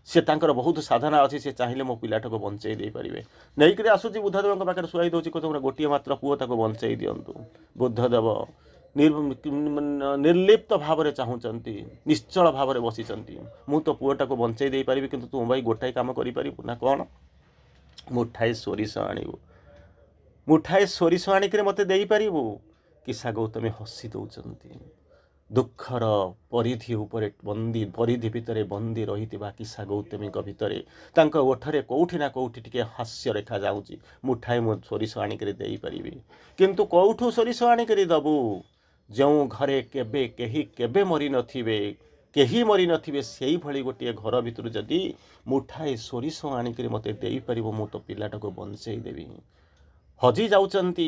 ସେ ତାଙ୍କର ବହୁତ ସାଧନା ଅଛି, ସେ ଚାହିଁଲେ ମୋ ପିଲାଟାକୁ ବଞ୍ଚେଇ ଦେଇପାରିବେ। ନେଇକରି ଆସୁଛି ବୁଦ୍ଧଦେବଙ୍କ ପାଖରେ ଶୁଆଇ ଦେଉଛି, କହୁଛି ମୋର ଗୋଟିଏ ମାତ୍ର ପୁଅ, ତାକୁ ବଞ୍ଚେଇ ଦିଅନ୍ତୁ। ବୁଦ୍ଧଦେବ ନିର୍ଲିପ୍ତ ଭାବରେ ଚାହୁଁଛନ୍ତି, ନିଶ୍ଚଳ ଭାବରେ ବସିଛନ୍ତି। ମୁଁ ତ ପୁଅଟାକୁ ବଞ୍ଚେଇ ଦେଇପାରିବି, କିନ୍ତୁ ତୁ ଭାଇ ଗୋଟାଏ କାମ କରିପାରିବୁ ନା କ'ଣ? ମୁଠାଏ ସୋରିଷ ଆଣିବୁ, ମୁଠାଏ ସୋରିଷ ଆଣିକରି ମୋତେ ଦେଇପାରିବୁ? କିସା ଗୌତମୀ ହସି ଦେଉଛନ୍ତି। ଦୁଃଖର ପରିଧି ଉପରେ ପରିଧି ଭିତରେ ବନ୍ଦୀ ରହିଥିବା କିସା ଗୌତମୀଙ୍କ ଭିତରେ ତାଙ୍କ ଓଠରେ କେଉଁଠି ନା କେଉଁଠି ଟିକେ ହାସ୍ୟ ଦେଖାଯାଉଛି। ମୁଠାଏ ମୁଁ ସୋରିଷ ଆଣିକରି ଦେଇପାରିବି, କିନ୍ତୁ କେଉଁଠୁ ସୋରିଷ ଆଣିକରି ଦେବୁ? ଯେଉଁ ଘରେ କେହି ମରିନଥିବେ ସେଇଭଳି ଗୋଟିଏ ଘର ଭିତରୁ ଯଦି ମୁଠାଏ ସୋରିଷ ଆଣିକରି ମୋତେ ଦେଇପାରିବ, ମୁଁ ତ ପିଲାଟାକୁ ବଞ୍ଚେଇ ଦେବି। ହଜି ଯାଉଛନ୍ତି,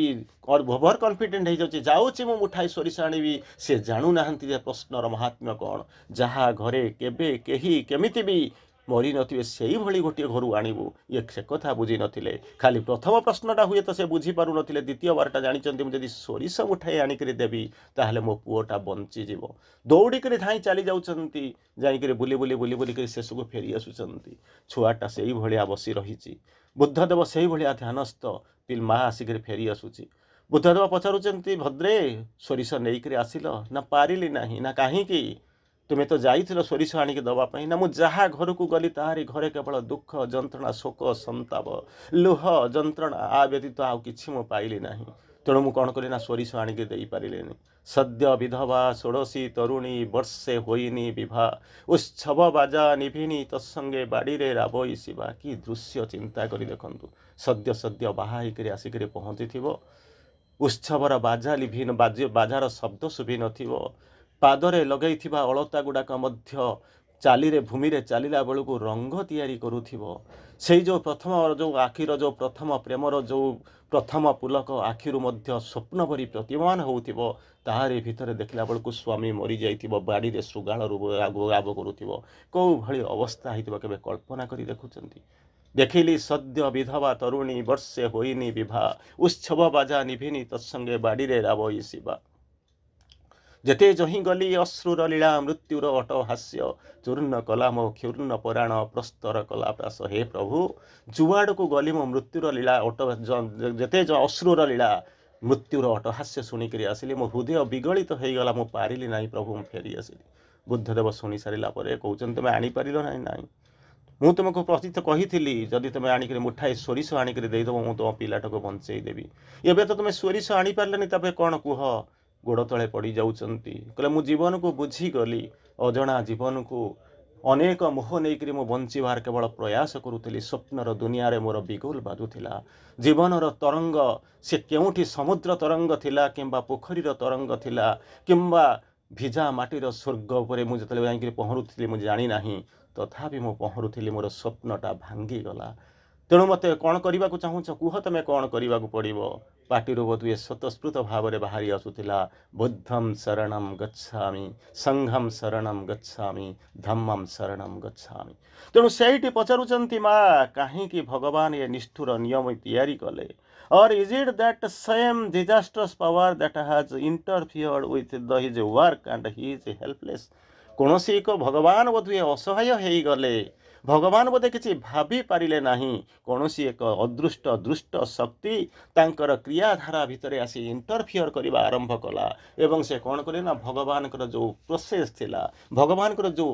ଓଭର କନଫିଡେଣ୍ଟ ହେଇଯାଉଛି, ଯାଉଛି ମୁଁ ମୁଠାଏ ସୋରିଷ ଆଣିବି। ସେ ଜାଣୁନାହାନ୍ତି ଯେ ପ୍ରଶ୍ନର ମହାତ୍ମ୍ୟ କ'ଣ। ଯାହା ଘରେ କେହି କେମିତି ବି ମରିନଥିବେ ସେଇଭଳି ଗୋଟିଏ ଘରୁ ଆଣିବୁ, ଇଏ ସେ କଥା ବୁଝିନଥିଲେ। ଖାଲି ପ୍ରଥମ ପ୍ରଶ୍ନଟା ହୁଏତ ସେ ବୁଝିପାରୁନଥିଲେ, ଦ୍ୱିତୀୟବାରଟା ଜାଣିଛନ୍ତି ମୁଁ ଯଦି ସୋରିଷ ମୁଠାଏ ଆଣିକରି ଦେବି ତାହେଲେ ମୋ ପୁଅଟା ବଞ୍ଚିଯିବ। ଦୌଡ଼ିକରି ଧାଇଁ ଚାଲି ଯାଉଛନ୍ତି, ଯାଇକରି ବୁଲିକରି ଶେଷକୁ ଫେରି ଆସୁଛନ୍ତି। ଛୁଆଟା ସେଇଭଳିଆ ବସି ରହିଛି, ବୁଦ୍ଧଦେବ ସେଇଭଳିଆ ଧ୍ୟାନସ୍ଥ। ମା ଆସିକରି ଫେରି ଆସୁଛି। ବୁଦ୍ଧଦେବ ପଚାରୁଛନ୍ତି, ଭଦ୍ରେ ସୋରିଷ ନେଇକରି ଆସିଲ? ନା ପାରିଲି ନାହିଁ। ନା କାହିଁକି? ତୁମେ ତ ଯାଇଥିଲ ସୋରିଷ ଆଣିକି ଦେବା ପାଇଁ। ନା ମୁଁ ଯାହା ଘରକୁ ଗଲି ତାହାରି ଘରେ କେବଳ ଦୁଃଖ, ଯନ୍ତ୍ରଣା, ଶୋକ, ସନ୍ତାପ, ଲୁହ, ଯନ୍ତ୍ରଣା, ଆ ବ୍ୟତୀତ ଆଉ କିଛି ମୁଁ ପାଇଲି ନାହିଁ। ତେଣୁ ମୁଁ କ'ଣ କଲି ନା ସୋରିଷ ଆଣିକି ଦେଇପାରିଲିନି। ସଦ୍ୟ ବିଧବା ଷୋଡ଼ଶୀ ତରୁଣୀ, ବର୍ଷେ ହୋଇନି ବିଭା, ଉତ୍ସବ ବାଜା ନିଭିନି ତତ୍ସଙ୍ଗେ ବାଡ଼ିରେ ରାବଇ ଶିବା। କି ଦୃଶ୍ୟ ଚିନ୍ତା କରି ଦେଖନ୍ତୁ। ସଦ୍ୟ ବାହା ହେଇକରି ଆସିକରି ପହଞ୍ଚିଥିବ, ଉତ୍ସବର ବାଜାର ଶବ୍ଦ ଶୁଭି ନଥିବ, ପାଦରେ ଲଗେଇଥିବା ଅଳତା ଗୁଡ଼ାକ ମଧ୍ୟ ଭୂମିରେ ଚାଲିଲା ବେଳକୁ ରଙ୍ଗ ତିଆରି କରୁଥିବ। ସେଇ ଯେଉଁ ଆଖିର ଯେଉଁ ପ୍ରଥମ ପ୍ରେମର ଯେଉଁ ପ୍ରଥମ ପୁଲକ ଆଖିରୁ ମଧ୍ୟ ସ୍ୱପ୍ନ ପରି ପ୍ରତିମାନ ହେଉଥିବ। ତାହାରି ଭିତରେ ଦେଖିଲା ବେଳକୁ ସ୍ୱାମୀ ମରିଯାଇଥିବ, ବାଡ଼ିରେ ଶୃଗାଳରୁ ରାବ କରୁଥିବ। କେଉଁ ଭଳି ଅବସ୍ଥା ହେଇଥିବ କେବେ କଳ୍ପନା କରି ଦେଖୁଛନ୍ତି? ଦେଖିଲି ସଦ୍ୟ ବିଧବା ତରୁଣୀ, ବର୍ଷେ ହୋଇନି ବିଭା, ଉତ୍ସବ ବାଜା ନିଭିନି ତତ୍ସଙ୍ଗେ ବାଡ଼ିରେ ରାବଇ ଶିବା। ଯେତେ ଯହିଁ ଗଲି ଅଶ୍ରୁର ଲୀଳା, ମୃତ୍ୟୁର ଅଟହାସ୍ୟ, ଚୂର୍ଣ୍ଣ କଲା ମୋ କ୍ଷୁର୍ଣ୍ଣ ପରାଣ, ପ୍ରସ୍ତର କଲା ପ୍ରାସ। ହେ ପ୍ରଭୁ, ଯୁଆଡ଼କୁ ଗଲି ମୋ ମୃତ୍ୟୁର ଲୀଳା, ଯେତେ ଅଶ୍ରୁର ଲୀଳା, ମୃତ୍ୟୁର ଅଟହାସ୍ୟ ଶୁଣିକରି ଆସିଲି। ମୋ ହୃଦୟ ବିଗଳିତ ହେଇଗଲା, ମୁଁ ପାରିଲି ନାହିଁ ପ୍ରଭୁ, ମୁଁ ଫେରି ଆସିଲି। ବୁଦ୍ଧଦେବ ଶୁଣି ସାରିଲା ପରେ କହୁଛନ୍ତି, ତୁମେ ଆଣିପାରିଲ ନାହିଁ। ମୁଁ ତୁମକୁ କହିଥିଲି ଯଦି ତୁମେ ଆଣିକରି ମୁଠାଏ ସୋରିଷ ଆଣିକରି ଦେଇଦେବ, ମୁଁ ତୁମ ପିଲାଟାକୁ ବଞ୍ଚେଇ ଦେବି। ଏବେ ତ ତୁମେ ସୋରିଷ ଆଣିପାରିଲନି, ତାପରେ କ'ଣ କୁହ? ଗୋଡ଼ ତଳେ ପଡ଼ିଯାଉଛନ୍ତି। କହିଲେ, ମୁଁ ଜୀବନକୁ ବୁଝିଗଲି, ଅଜଣା ଜୀବନକୁ ଅନେକ ମୋହ ନେଇକରି ମୁଁ ବଞ୍ଚିବାର କେବଳ ପ୍ରୟାସ କରୁଥିଲି। ସ୍ୱପ୍ନର ଦୁନିଆରେ ମୋର ବିଗୁଲ ବାଜୁଥିଲା। ଜୀବନର ତରଙ୍ଗ ସେ କେଉଁଠି ସମୁଦ୍ର ତରଙ୍ଗ ଥିଲା, କିମ୍ବା ପୋଖରୀର ତରଙ୍ଗ ଥିଲା, କିମ୍ବା ଭିଜା ମାଟିର ସ୍ୱର୍ଗ ଉପରେ ମୁଁ ଯେତେବେଳେ ଯାଇକରି ପହଁରୁଥିଲି ମୁଁ ଜାଣିନାହିଁ। ତଥାପି ମୁଁ ପହଁରୁଥିଲି, ମୋର ସ୍ୱପ୍ନଟା ଭାଙ୍ଗିଗଲା। ତେଣୁ ମୋତେ କ'ଣ କରିବାକୁ ଚାହୁଁଛ କୁହ, ତୁମେ କ'ଣ କରିବାକୁ ପଡ଼ିବ? ପାଟିରୁ ବୋଧହୁଏ ସ୍ୱତଃସ୍ଫୁର୍ତ୍ତ ଭାବରେ ବାହାରି ଆସୁଥିଲା, ବୁଦ୍ଧଂ ଶରଣଂ ଗଚ୍ଛାମି, ସଂଘଂ ଶରଣଂ ଗଚ୍ଛାମି, ଧମ୍ମଂ ଶରଣଂ ଗଚ୍ଛାମି। ତେଣୁ ସେଇଠି ପଚାରୁଛନ୍ତି ମା, କାହିଁକି ଭଗବାନ ଏ ନିଷ୍ଠୁର ନିୟମ ତିଆରି କଲେ? Or is it that same disastrous power that has interfered with his work and he is helpless? କୌଣସି ଏକ ଭଗବାନ ବୋଧହୁଏ ଅସହାୟ ହେଇଗଲେ। ଭଗବାନ ବୋଧେ କିଛି ଭାବି ପାରିଲେ ନାହିଁ। କୌଣସି ଏକ ଦୃଷ୍ଟ ଶକ୍ତି ତାଙ୍କର କ୍ରିୟାଧାରା ଭିତରେ ଆସି ଇଣ୍ଟରଫିଅର କରିବା ଆରମ୍ଭ କଲା। ଏବଂ ସେ କ'ଣ କଲେ ନା, ଭଗବାନଙ୍କର ଯେଉଁ ପ୍ରୋସେସ୍ ଥିଲା, ଭଗବାନଙ୍କର ଯେଉଁ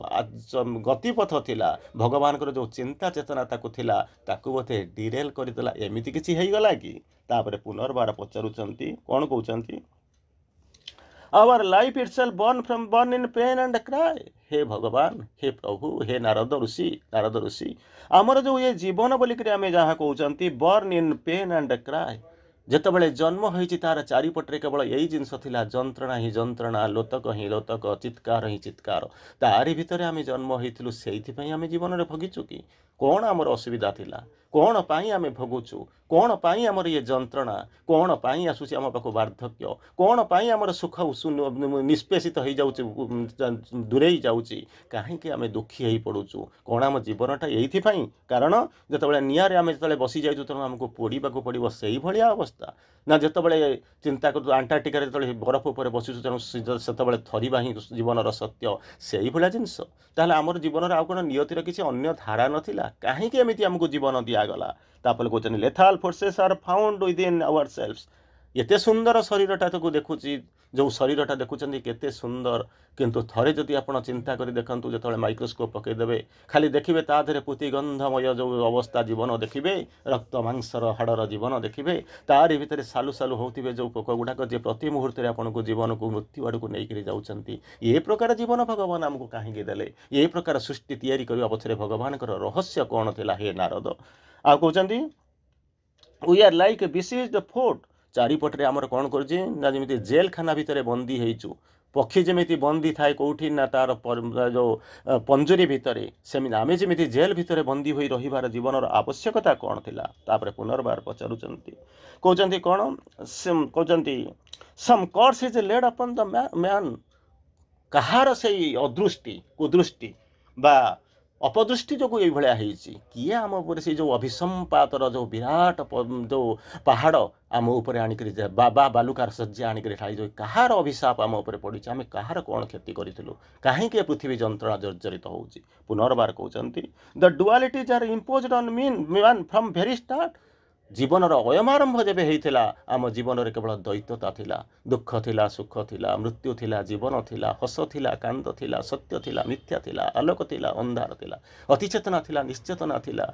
ଗତିପଥ ଥିଲା, ଭଗବାନଙ୍କର ଯେଉଁ ଚିନ୍ତା ଚେତନା ତାକୁ ବୋଧେ ଡିରେଲ୍ କରିଦେଲା। ଏମିତି କିଛି ହେଇଗଲା କି? ତାପରେ ପୁନର୍ବାର ପଚାରୁଛନ୍ତି, କ'ଣ କହୁଛନ୍ତି? Our life itself born in pain and cry. हे भगवान, हे प्रभु, हे नारद ऋषि, आमर जो ये जीवन बोलिक आम जहाँ कहते burn in pen and cry, जितेबाला जन्म होती तार चारिपटे केवल यही जिनस थिला, जंत्रणा ही जंत्रणा, लोतक ही लोतक, चित्कार ही चित्कार। तारि भितर आम जन्म होइथिलु, सेइथिपई आम जीवन में भोगिचु कि? କ'ଣ ଆମର ଅସୁବିଧା ଥିଲା, କ'ଣ ପାଇଁ ଆମେ ଭୋଗୁଛୁ, କ'ଣ ପାଇଁ ଆମର ଇଏ ଯନ୍ତ୍ରଣା, କ'ଣ ପାଇଁ ଆସୁଛି ଆମ ପାଖକୁ ବାର୍ଦ୍ଧକ୍ୟ, କ'ଣ ପାଇଁ ଆମର ସୁଖ ନିଷ୍ପେଷିତ ହେଇଯାଉଛି, ଦୂରେଇ ଯାଉଛି, କାହିଁକି ଆମେ ଦୁଃଖୀ ହେଇ ପଡ଼ୁଛୁ, କ'ଣ ଆମ ଜୀବନଟା ଏଇଥିପାଇଁ? କାରଣ ଯେତେବେଳେ ନିଆଁରେ ଆମେ ଯେତେବେଳେ ବସିଯାଇଛୁ ତେଣୁ ଆମକୁ ପୋଡ଼ିବାକୁ ପଡ଼ିବ, ସେଇଭଳିଆ ଅବସ୍ଥା। ନା ଯେତେବେଳେ ଚିନ୍ତା କରୁଛୁ ଆଣ୍ଟାର୍କଟିକାରେ ଯେତେବେଳେ ବରଫ ଉପରେ ବସିଛୁ ତେଣୁ ସେତେବେଳେ ଥରିବା ହିଁ ଜୀବନର ସତ୍ୟ, ସେଇଭଳିଆ ଜିନିଷ। ତାହେଲେ ଆମର ଜୀବନରେ ଆଉ କ'ଣ ନିୟତିର କିଛି ଅନ୍ୟ ଧାରା ନଥିଲା? କାହିଁକି ଏମିତି ଆମକୁ ଜୀବନ ଦିଆଗଲା? ତାପରେ କହୁଛନ୍ତି ଲେଥାଲ୍ ଫୋର୍ସେସ୍ ଆର୍ ଫାଉଣ୍ଡ ୱିଦିନ୍ ଆୱାର ସେଲ୍ଫସ୍। ଏତେ ସୁନ୍ଦର ଶରୀରଟା ତାକୁ ଦେଖୁଛି, ଯେଉଁ ଶରୀରଟା ଦେଖୁଛନ୍ତି କେତେ ସୁନ୍ଦର, କିନ୍ତୁ ଥରେ ଯଦି ଆପଣ ଚିନ୍ତା କରି ଦେଖନ୍ତୁ, ଯେତେବେଳେ ମାଇକ୍ରୋସ୍କୋପ୍ ପକାଇଦେବେ ଖାଲି ଦେଖିବେ ତା ଦେହରେ ପୁତିଗନ୍ଧମୟ ଯେଉଁ ଅବସ୍ଥା ଜୀବନ ଦେଖିବେ, ରକ୍ତ ମାଂସର ହାଡ଼ର ଜୀବନ ଦେଖିବେ, ତାରି ଭିତରେ ସାଲୁ ସାଲୁ ହେଉଥିବେ ଯେଉଁ ପୋକ ଗୁଡ଼ାକ, ଯେ ପ୍ରତି ମୁହୂର୍ତ୍ତରେ ଆପଣଙ୍କୁ ଜୀବନକୁ ମୃତ୍ୟୁ ଆଡ଼କୁ ନେଇକରି ଯାଉଛନ୍ତି। ଏ ପ୍ରକାର ଜୀବନ ଭଗବାନ ଆମକୁ କାହିଁକି ଦେଲେ? ଏ ପ୍ରକାର ସୃଷ୍ଟି ତିଆରି କରିବା ପଛରେ ଭଗବାନଙ୍କର ରହସ୍ୟ କ'ଣ ଥିଲା ହେ ନାରଦ? ଆଉ କହୁଛନ୍ତି we are like a besieged fort. ଚାରିପଟରେ ଆମର କ'ଣ କରୁଛି ନା ଯେମିତି ଜେଲଖାନା ଭିତରେ ବନ୍ଦୀ ହେଇଛୁ, ପକ୍ଷୀ ଯେମିତି ବନ୍ଦୀ ଥାଏ କେଉଁଠି ନା ତାର ଯେଉଁ ପଞ୍ଜୁରୀ ଭିତରେ, ସେମିତି ଆମେ ଯେମିତି ଜେଲ୍ ଭିତରେ ବନ୍ଦୀ ହୋଇ ରହିବାର ଜୀବନର ଆବଶ୍ୟକତା କ'ଣ ଥିଲା? ତାପରେ ପୁନର୍ବାର ପଚାରୁଛନ୍ତି, କହୁଛନ୍ତି କ'ଣ? କହୁଛନ୍ତି some curse is laid upon the man. କାହାର ସେଇ ଅଦୃଷ୍ଟି, କୁଦୃଷ୍ଟି ବା ଅପଦୃଷ୍ଟି ଯୋଗୁଁ ଏଇଭଳିଆ ହେଇଛି? କିଏ ଆମ ଉପରେ ସେଇ ଯେଉଁ ଅଭିସମ୍ପାତର ଯେଉଁ ବିରାଟ ଯେଉଁ ପାହାଡ଼ ଆମ ଉପରେ ଆଣିକରି ବା ବାଲୁକାର ଶଯ୍ୟା ଆଣିକରି ଢାଳିଯାଉ, କାହାର ଅଭିଶାପ ଆମ ଉପରେ ପଡ଼ିଛି? ଆମେ କାହାର କ'ଣ କ୍ଷତି କରିଥିଲୁ? କାହିଁକି ଏ ପୃଥିବୀ ଯନ୍ତ୍ରଣା ଜର୍ଜରିତ ହେଉଛି? ପୁନର୍ବାର କହୁଛନ୍ତି the dualities are imposed on man from very start. ଜୀବନର ଅୟମାରମ୍ଭ ଯେବେ ହେଇଥିଲା ଆମ ଜୀବନରେ କେବଳ ଦ୍ୱୈତତା ଥିଲା, ଦୁଃଖ ଥିଲା, ସୁଖ ଥିଲା, ମୃତ୍ୟୁ ଥିଲା, ଜୀବନ ଥିଲା, ହସ ଥିଲା, କାନ୍ଦ ଥିଲା, ସତ୍ୟ ଥିଲା, ମିଥ୍ୟା ଥିଲା, ଆଲୋକ ଥିଲା, ଅନ୍ଧାର ଥିଲା, ଅତିଚେତନା ଥିଲା, ନିଶ୍ଚେତନା ଥିଲା।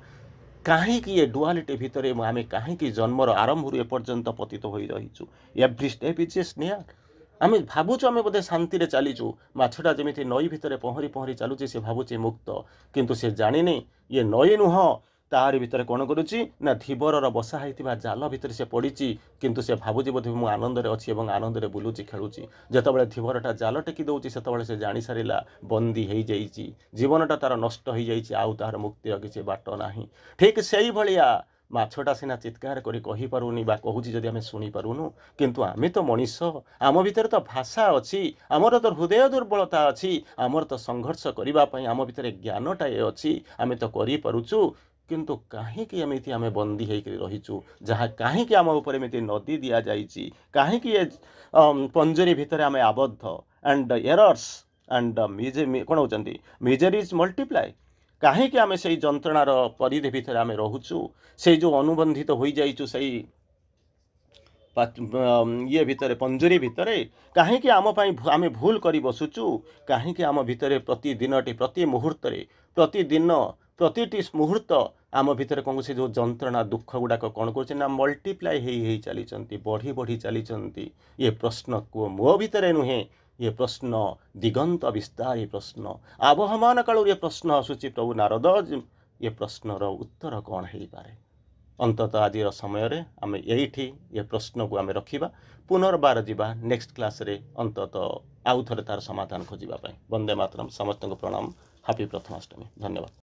କାହିଁକି ଏ ଡୁଆଲିଟି ଭିତରେ ଆମେ କାହିଁକି ଜନ୍ମର ଆରମ୍ଭରୁ ଏପର୍ଯ୍ୟନ୍ତ ପତିତ ହୋଇ ରହିଛୁ? Every step is a snare. ଆମେ ଭାବୁଛୁ ଆମେ ବୋଧେ ଶାନ୍ତିରେ ଚାଲିଛୁ, ମାଛଟା ଯେମିତି ନଈ ଭିତରେ ପହଁରି ପହଁରି ଚାଲୁଛି, ସେ ଭାବୁଛି ମୁକ୍ତ, କିନ୍ତୁ ସେ ଜାଣିନି ଇଏ ନଈ ନୁହଁ। ତାରି ଭିତରେ କ'ଣ କରୁଛି ନା ଧୀବରର ବସା ହେଇଥିବା ଜାଲ ଭିତରେ ସେ ପଡ଼ିଛି, କିନ୍ତୁ ସେ ଭାବୁଛି ବୋଧେ ମୁଁ ଆନନ୍ଦରେ ଅଛି ଏବଂ ଆନନ୍ଦରେ ବୁଲୁଛି, ଖେଳୁଛି। ଯେତେବେଳେ ଧୀବରଟା ଜାଲ ଟେକି ଦେଉଛି ସେତେବେଳେ ସେ ଜାଣିସାରିଲା ବନ୍ଦୀ ହେଇଯାଇଛି, ଜୀବନଟା ତାର ନଷ୍ଟ ହେଇଯାଇଛି, ଆଉ ତାହାର ମୁକ୍ତିର କିଛି ବାଟ ନାହିଁ। ଠିକ୍ ସେଇଭଳିଆ ମାଛଟା ସିନା ଚିତ୍କାର କରି କହିପାରୁନି ବା କହୁଛି ଯଦି ଆମେ ଶୁଣିପାରୁନୁ, କିନ୍ତୁ ଆମେ ତ ମଣିଷ, ଆମ ଭିତରେ ତ ଭାଷା ଅଛି, ଆମର ତ ହୃଦୟ ଦୁର୍ବଳତା ଅଛି, ଆମର ତ ସଂଘର୍ଷ କରିବା ପାଇଁ ଆମ ଭିତରେ ଜ୍ଞାନଟାଏ ଅଛି, ଆମେ ତ କରିପାରୁଛୁ। କିନ୍ତୁ କାହିଁକି ଏମିତି ଆମେ ବନ୍ଦୀ ହେଇକରି ରହିଛୁ? ଯାହା କାହିଁକି ଆମ ଉପରେ ଏମିତି ନଦୀ ଦିଆଯାଇଛି? କାହିଁକି ଏ ପଞ୍ଜୁରୀ ଭିତରେ ଆମେ ଆବଦ୍ଧ? ଆଣ୍ଡ ଏରର୍ସ ଆଣ୍ଡ କ'ଣ ହେଉଛନ୍ତି ମିଜେରିଜ୍ ମଲ୍ଟିପ୍ଲାଏ। କାହିଁକି ଆମେ ସେଇ ଯନ୍ତ୍ରଣାର ପରିଧି ଭିତରେ ଆମେ ରହୁଛୁ? ସେଇ ଯେଉଁ ଅନୁବନ୍ଧିତ ହୋଇଯାଇଛୁ ସେଇ ଇଏ ଭିତରେ, ପଞ୍ଜୁରୀ ଭିତରେ, କାହିଁକି ଆମ ପାଇଁ ଆମେ ଭୁଲ କରି ବସୁଛୁ? କାହିଁକି ଆମ ଭିତରେ ପ୍ରତିଦିନଟି, ପ୍ରତି ମୁହୂର୍ତ୍ତରେ, ପ୍ରତିଦିନ, ପ୍ରତିଟି ମୁହୂର୍ତ୍ତ ଆମ ଭିତରେ କ'ଣ ସେ ଯେଉଁ ଯନ୍ତ୍ରଣା ଦୁଃଖ ଗୁଡ଼ାକ କ'ଣ କରୁଛି ନା ମଲ୍ଟିପ୍ଲାଏ ହେଇ ଚାଲିଛନ୍ତି, ବଢ଼ି ବଢ଼ି ଚାଲିଛନ୍ତି? ଏ ପ୍ରଶ୍ନ ମୋ ଭିତରେ ନୁହେଁ, ଏ ପ୍ରଶ୍ନ ଦିଗନ୍ତ ବିସ୍ତାରୀ ପ୍ରଶ୍ନ, ଆବହମାନ କାଳରୁ ଏ ପ୍ରଶ୍ନ ଆସୁଛି ପ୍ରଭୁ ନାରଦ। ଏ ପ୍ରଶ୍ନର ଉତ୍ତର କ'ଣ ହେଇପାରେ? ଅନ୍ତତଃ ଆଜିର ସମୟରେ ଆମେ ଏଇଠି ଏ ପ୍ରଶ୍ନକୁ ଆମେ ରଖିବା, ପୁନର୍ବାର ଯିବା ନେକ୍ସଟ କ୍ଲାସ୍ରେ ଅନ୍ତତଃ ଆଉ ଥରେ ତାର ସମାଧାନ ଖୋଜିବା ପାଇଁ। ବନ୍ଦେ ମାତରମ୍। ସମସ୍ତଙ୍କୁ ପ୍ରଣାମ। ହାପି ପ୍ରଥମାଷ୍ଟମୀ। ଧନ୍ୟବାଦ।